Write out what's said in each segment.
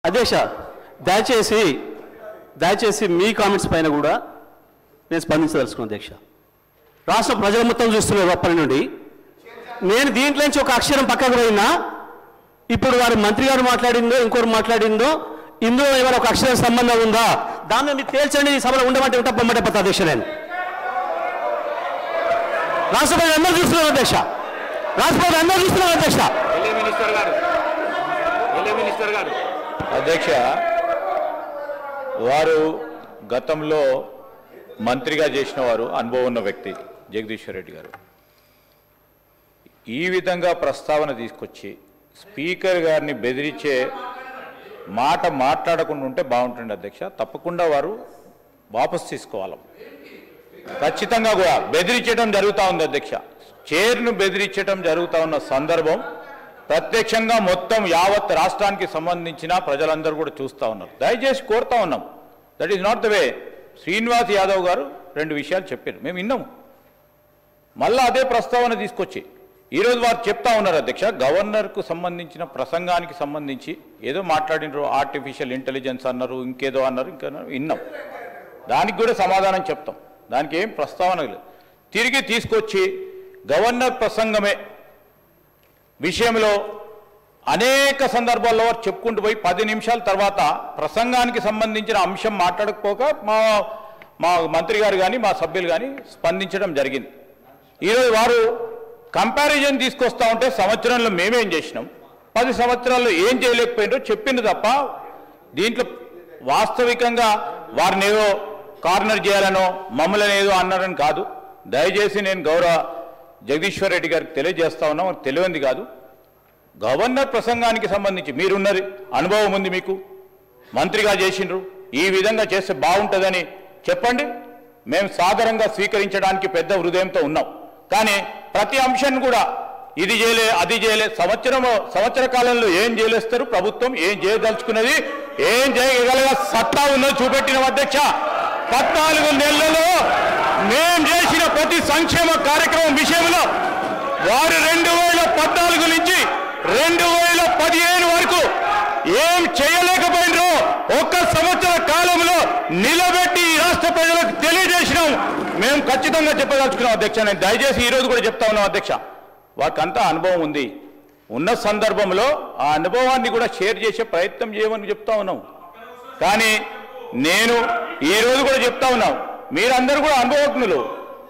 అధ్యక్ష దయచేసి మీ కామెంట్స్ పైన కూడా నేను స్పందించదలుచుకున్నాను అధ్యక్ష. రాష్ట్ర ప్రజలు మొత్తం చూస్తున్నారు అప్పటి నుండి. నేను దీంట్లో నుంచి ఒక అక్షరం పక్కకు పోయినా ఇప్పుడు వారి మంత్రి గారు మాట్లాడిందో ఇంకోరు మాట్లాడిందో ఇందులో ఏమైనా ఒక అక్షరం సంబంధం ఉందా దాన్ని మీరు తేల్చండి. ఈ సభలో ఉండమంటే ఉంటా పొమ్మంటే పత్త అధ్యక్ష. నేను రాష్ట్ర ప్రజలు అందరూ చూస్తున్నారు అధ్యక్ష. రాష్ట్ర ప్రజలు అందరూ చూస్తున్నారు అధ్యక్ష. అధ్యక్ష, వారు గతంలో మంత్రిగా చేసిన వారు, అనుభవం ఉన్న వ్యక్తి జగదీశ్వర్ రెడ్డి గారు ఈ విధంగా ప్రస్తావన తీసుకొచ్చి స్పీకర్ గారిని బెదిరించే మాట మాట్లాడకుండా ఉంటే బాగుంటుంది అధ్యక్ష. తప్పకుండా వారు వాపసు తీసుకోవాలి. ఖచ్చితంగా కూడా బెదిరించడం జరుగుతూ ఉంది అధ్యక్ష. చైర్ను బెదిరించడం జరుగుతూ ఉన్న సందర్భం ప్రత్యక్షంగా మొత్తం యావత్ రాష్ట్రానికి సంబంధించిన ప్రజలందరూ కూడా చూస్తూ ఉన్నారు. దయచేసి కోరుతా ఉన్నాం. That is not the way. Srinivas Yadav గారు 2 విషయాలు చెప్పారు, మేము విన్నాము. మళ్ళీ అదే ప్రస్తావన తీసుకొచ్చి ఈరోజు వారు చెప్తా ఉన్నారు అధ్యక్ష. గవర్నర్కు సంబంధించిన ప్రసంగానికి సంబంధించి ఏదో మాట్లాడినారు, ఆర్టిఫిషియల్ ఇంటెలిజెన్స్ అన్నారు, ఇంకేదో అన్నారు, విన్నాం. దానికి కూడా సమాధానం చెప్తాం. దానికి ఏం ప్రస్తావన లేదు. తిరిగి తీసుకొచ్చి గవర్నర్ ప్రసంగమే విషయంలో అనేక సందర్భాల్లో చెప్పుకుంటూ పోయి 10 నిమిషాల తర్వాత ప్రసంగానికి సంబంధించిన అంశం మాట్లాడకపోక మా మంత్రి గారు కానీ మా సభ్యులు కానీ స్పందించడం జరిగింది. ఈరోజు వారు కంపారిజన్ తీసుకొస్తా ఉంటే సంవత్సరంలో మేమేం చేసినాం, 10 సంవత్సరాల్లో ఏం చేయలేకపోయినారో చెప్పింది తప్ప దీంట్లో వాస్తవికంగా వారిని ఏదో కార్నర్ చేయాలనో మమ్మల్ని ఏదో అన్నారని కాదు. దయచేసి నేను గౌరవ జగదీశ్వర్ రెడ్డి గారికి తెలియజేస్తా ఉన్నాం, తెలియంది కాదు. గవర్నర్ ప్రసంగానికి సంబంధించి మీరున్నది అనుభవం ఉంది, మీకు మంత్రిగా చేసిండ్రు, ఈ విధంగా చేస్తే బాగుంటుందని చెప్పండి. మేము సాధారణంగా స్వీకరించడానికి పెద్ద హృదయంతో ఉన్నాం. కానీ ప్రతి అంశాన్ని కూడా ఇది చేయలే అది చేయలే, సంవత్సర కాలంలో ఏం చేయలేస్తారు, ప్రభుత్వం ఏం చేయదలుచుకున్నది, ఏం చేయగలగా సత్తా ఉన్నది చూపెట్టిన అధ్యక్ష. 14 నెలలలో మేం చేసిన ప్రతి సంక్షేమ కార్యక్రమం విషయంలో వారు 2014 నుంచి 2015 వరకు ఏం చేయలేకపోయినరో 1 సంవత్సర కాలంలో నిలబెట్టి రాష్ట్ర ప్రజలకు తెలియజేసినాం. మేము ఖచ్చితంగా చెప్పదలుచుకున్నాం అధ్యక్ష. నేను దయచేసి ఈరోజు కూడా చెప్తా ఉన్నాం అధ్యక్ష. వారికంతా అనుభవం ఉంది. ఉన్న సందర్భంలో ఆ అనుభవాన్ని కూడా షేర్ చేసే ప్రయత్నం చేయమని చెప్తా ఉన్నాం. కానీ నేను ఈరోజు కూడా చెప్తా ఉన్నాం, మీరందరూ కూడా అనుభవజ్ఞులు,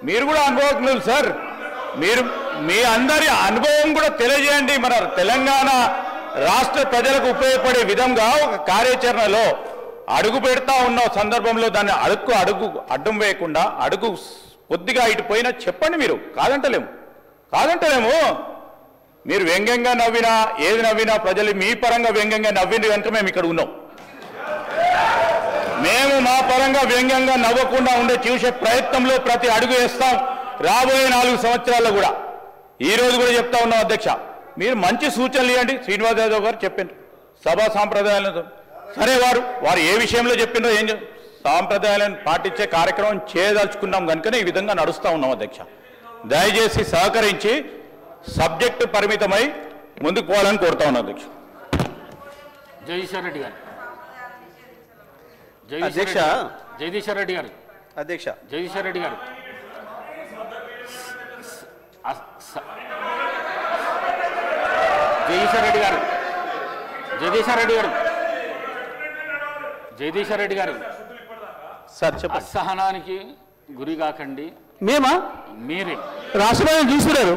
మీరు కూడా అనుభవజ్ఞులు సార్. మీరు మీ అందరి అనుభవం కూడా తెలియజేయండి. మన తెలంగాణ రాష్ట్ర ప్రజలకు ఉపయోగపడే విధంగా ఒక కార్యాచరణలో అడుగు పెడతా ఉన్న సందర్భంలో దాన్ని అడుగు అడ్డం వేయకుండా అడుగు కొద్దిగా ఇటు పోయినా చెప్పండి. మీరు కాదంటలేము. మీరు వ్యంగ్యంగా నవ్వినా ఏది నవ్వినా ప్రజలు మీ పరంగా వ్యంగ్యంగా నవ్వింది కనుక మేము ఇక్కడ ఉన్నాం. మేము మా పరంగా వ్యంగ్యంగా నవ్వకుండా ఉండే చూసే ప్రయత్నంలో ప్రతి అడుగు వేస్తాం. రాబోయే 4 సంవత్సరాల్లో కూడా ఈరోజు కూడా చెప్తా ఉన్నాం అధ్యక్ష. మీరు మంచి సూచనలు ఇవ్వండి. శ్రీనివాస్ యాదవ్ గారు చెప్పారు సభా సాంప్రదాయాలను. సరే, వారు ఏ విషయంలో చెప్పిండ్రో ఏం సాంప్రదాయాలను పాటించే కార్యక్రమం చేయదలుచుకున్నాం కనుకనే ఈ విధంగా నడుస్తూ ఉన్నాం అధ్యక్ష. దయచేసి సహకరించి సబ్జెక్టు పరిమితమై ముందుకు పోవాలని కోరుతా ఉన్నాం అధ్యక్ష. జగదీశ్వర్ రెడ్డి గారు జగదీశ్వర్ రెడ్డి గారు సార్ చెప్పండి. అసహనానికి గురి కాకండి. మీరే రాష్ట్రపతి చూస్తున్నారు,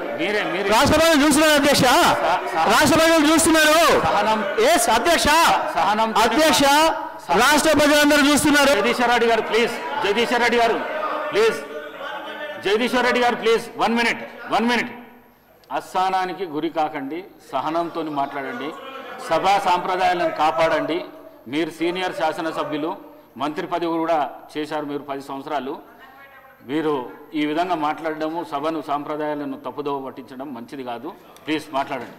రాష్ట్రపతి చూస్తున్నారు అధ్యక్ష, రాష్ట్రపతి చూస్తున్నారు అధ్యక్ష, అధ్యక్ష రాష్ట్ర ప్రజలందరూ చూస్తున్నారు. జగదీశ్వర్ రెడ్డి గారు ప్లీజ్, జగదీశ్వర్ రెడ్డి గారు ప్లీజ్ 1 మినిట్. అసహనానికి గురి కాకండి, సహనంతో మాట్లాడండి, సభా సాంప్రదాయాలను కాపాడండి. మీరు సీనియర్ శాసనసభ్యులు, మంత్రి పదవి కూడా చేశారు మీరు 10 సంవత్సరాలు. మీరు ఈ విధంగా మాట్లాడడము, సభను సాంప్రదాయాలను తప్పుదోవ పట్టించడం మంచిది కాదు. ప్లీజ్ మాట్లాడండి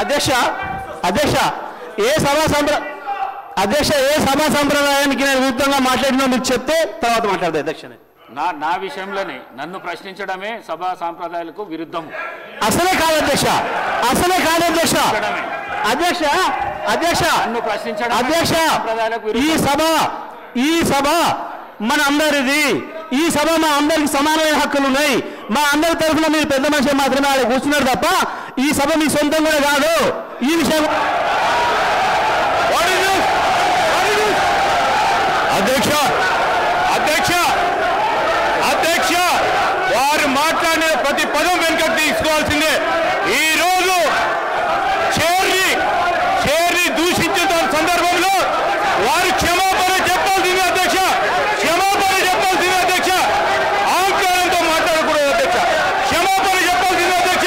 అధ్యక్ష. ఏ సభా సంప్రదాయానికి నేను విరుద్ధంగా మాట్లాడినా మీరు చెప్తే తర్వాత మాట్లాడదు అధ్యక్ష. నా విషయంలోనే నన్ను ప్రశ్నించడమే సభా సాంప్రదాయాలకు విరుద్ధము. అసలే కాదు అధ్యక్ష, అధ్యక్ష అధ్యక్ష నన్ను ప్రశ్నించడం అధ్యక్ష ఈ సభ మన అందరిది. ఈ సభ మా అందరికి సమానమైన హక్కులు ఉన్నాయి. మా అందరి తరఫున మీరు పెద్ద మనిషి మాత్రమే ఆడ కూర్చున్నారు తప్ప ఈ సభ మీ సొంతం కూడా కాదు. ఈ విషయం అధ్యక్ష అధ్యక్ష అధ్యక్ష వారు మాట్లాడిన ప్రతి పదం వెనుకకు తీసుకోవాల్సిందే. ఈ రోజు చేర్ని దూషించిన సందర్భంలో వారు క్షమాపణ చెప్పాల్సిందే అధ్యక్ష. క్షమాపణ చెప్పాల్సిందే అధ్యక్ష. అహంకారంతో మాట్లాడకూడదు అధ్యక్ష. క్షమాపణ చెప్పాల్సిందే అధ్యక్ష.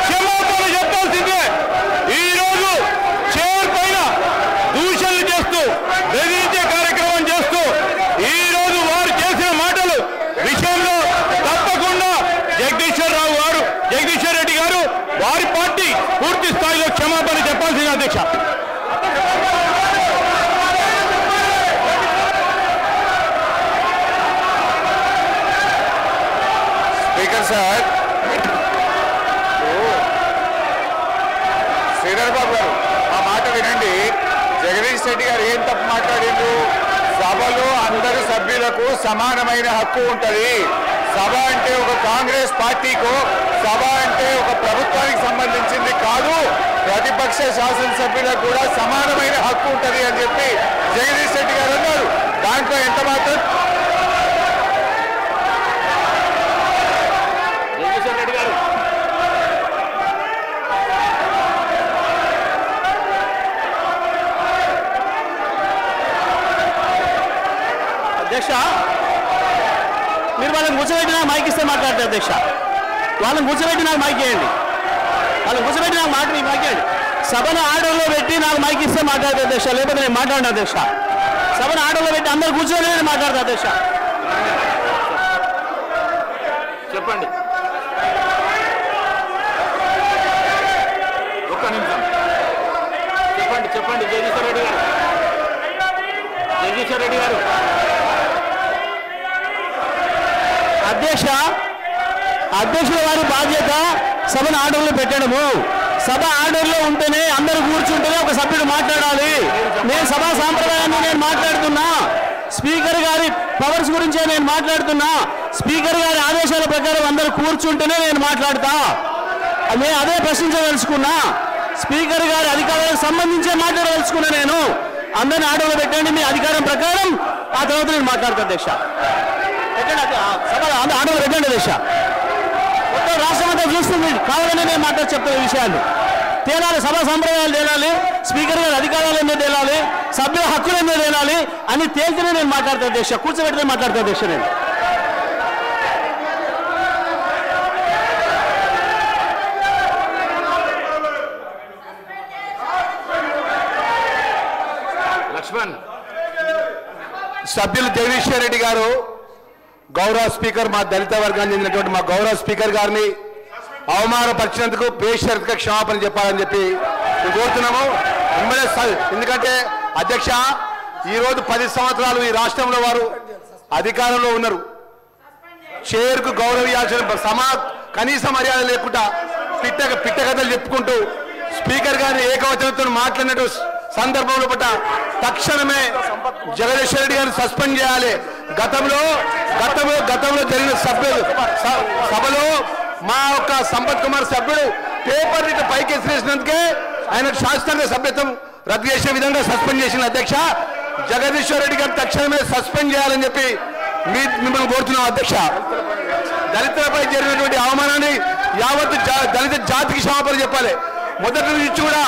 క్షమాపణ చెప్పాల్సిందే. ఈ రోజు చేర్ పైన దూషణలు చేస్తూ బెదిరించే కార్యక్రమం చేస్తూ ఈ రోజు వారు చేసిన మాటలు విషయంలో తప్పకుండా జగదీశ్వర్ రెడ్డి గారు వారి పార్టీ పూర్తి స్థాయిలో క్షమాపణ చెప్పాల్సింది అధ్యక్ష. స్పీకర్ సార్, శ్రీధర్ బాబు గారు ఆ మాట వినండి. జగదీష్ రెడ్డి గారు ఏం తప్పు మాట్లాడిండ్రు? సభలో అందరు సభ్యులకు సమానమైన హక్కు ఉంటుంది. సభ అంటే ఒక కాంగ్రెస్ పార్టీకు, సభ అంటే ఒక ప్రభుత్వానికి సంబంధించింది కాదు, ప్రతిపక్ష శాసనసభ్యులకు కూడా సమానమైన హక్కు ఉంటుంది అని చెప్పి జగదీష్ రెడ్డి గారు అన్నారు. దాంట్లో ఎంత మాత్రం జగదీశ్వర్ రెడ్డి గారు అధ్యక్ష మీరు వాళ్ళని కూర్చోబెట్టి నాకు మైక్ ఇస్తే మాట్లాడతారు అధ్యక్ష. వాళ్ళని కూర్చోబెట్టి నాకు మైక్ ఇవ్వండి. వాళ్ళని కూర్చోబెట్టి నాకు మైక్ ఇవ్వండి. సభను ఆర్డర్లో పెట్టి నాకు మైక్ ఇస్తే మాట్లాడతారు అధ్యక్ష. లేకపోతే నేను మాట్లాడిన అధ్యక్ష. సభను ఆర్డర్లో పెట్టి అందరు కూర్చొని నేను మాట్లాడతా అధ్యక్ష. చెప్పండి. ఒక్క నిమిషం చెప్పండి జగదీశ్వర్ రెడ్డి గారు. జగదీశ్వర్ రెడ్డి గారు అధ్యక్షుల వారి బాధ్యత సభను ఆర్డర్లో పెట్టడము. సభ ఆర్డర్లో ఉంటేనే అందరూ కూర్చుంటేనే ఒక సభ్యుడు మాట్లాడాలి. నేను సభా సాంప్రదాయాన్ని నేను మాట్లాడుతున్నా. స్పీకర్ గారి పవర్స్ గురించే నేను మాట్లాడుతున్నా. స్పీకర్ గారి ఆదేశాల ప్రకారం అందరూ కూర్చుంటేనే నేను మాట్లాడతా. నేను అదే ప్రశ్నించదలుచుకున్నా. స్పీకర్ గారి అధికారాలకు సంబంధించే మాట్లాడదలుచుకున్నా. నేను అందరిని ఆర్డర్లో పెట్టండి మీ అధికారం ప్రకారం. ఆ తర్వాత నేను మాట్లాడతా అధ్యక్ష. సభ ఆర్డర్లో పెట్టండి అధ్యక్ష. మొత్తం రాష్ట్రం అంతా చూస్తుంది. కావాలని నేను చెప్తున్న విషయాలు తేలాలి. సభా సంప్రదాయాలు తేలాలి. స్పీకర్ గారి అధికారాలు ఏందో తేలాలి. సభ్యుల హక్కులు ఏందో తేలాలి. అని తేల్తేనే నేను మాట్లాడతా అధ్యక్ష. కూర్చోబెట్టినే మాట్లాడతా అధ్యక్ష. నేను లక్ష్మణ్ సభ్యులు జగదీశ్వర్ రెడ్డి గారు గౌరవ స్పీకర్ మా దళిత వర్గానికి చెందినటువంటి మా గౌరవ స్పీకర్ గారిని అవమానపరిచినందుకు బేషరతుగా క్షమాపణ చెప్పాలని చెప్పి కోరుతున్నాము. ఎందుకంటే అధ్యక్ష ఈరోజు 10 సంవత్సరాలు ఈ రాష్ట్రంలో వారు అధికారంలో ఉన్నారు. చైర్కు గౌరవించాల్సిన కనీస మర్యాద లేకుండా పిట్టకథలు చెప్పుకుంటూ స్పీకర్ గారిని ఏకవచనంతో మాట్లాడినట్టు సందర్భంలో పట్ల తక్షణమే జగదీశ్వర్ రెడ్డి గారిని సస్పెండ్ చేయాలి. గతంలో జరిగిన సభలో మా యొక్క సంపత్ కుమార్ సభ్యుడు పేపర్ ఇటు పైకి ఎసిరేసినందుకే ఆయన శాస్త్రంగా సభ్యత్వం రద్దు చేసే విధంగా సస్పెండ్ చేసిన అధ్యక్ష. జగదీశ్వర్ రెడ్డి గారు తక్షణమే సస్పెండ్ చేయాలని చెప్పి మిమ్మల్ని కోరుతున్నాం అధ్యక్ష. దళితులపై జరిగినటువంటి అవమానాన్ని యావత్తు దళిత జాతికి క్షమాపణ చెప్పాలి. మొదటి నుంచి కూడా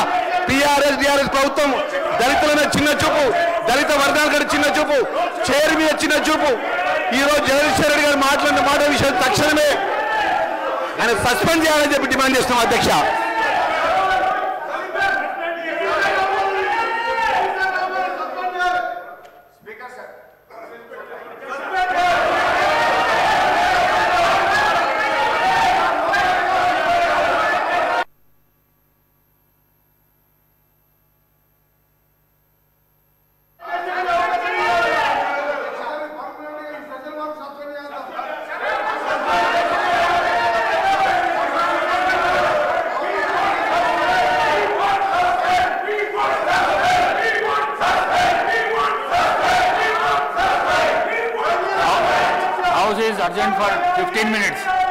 టీఆర్ఎస్ ప్రభుత్వం దళితుల మీద చిన్న చూపు, దళిత వర్గాల కంటే చిన్న చూపు, చైర్ మీద చిన్న చూపు. ఈరోజు జగదీశ్వర్ రెడ్డి గారు మాట్లాడిన మాట విషయం తక్షణమే ఆయన సస్పెండ్ చేయాలని చెప్పి డిమాండ్ చేస్తున్నాం అధ్యక్ష. House is urgent for 15 minutes.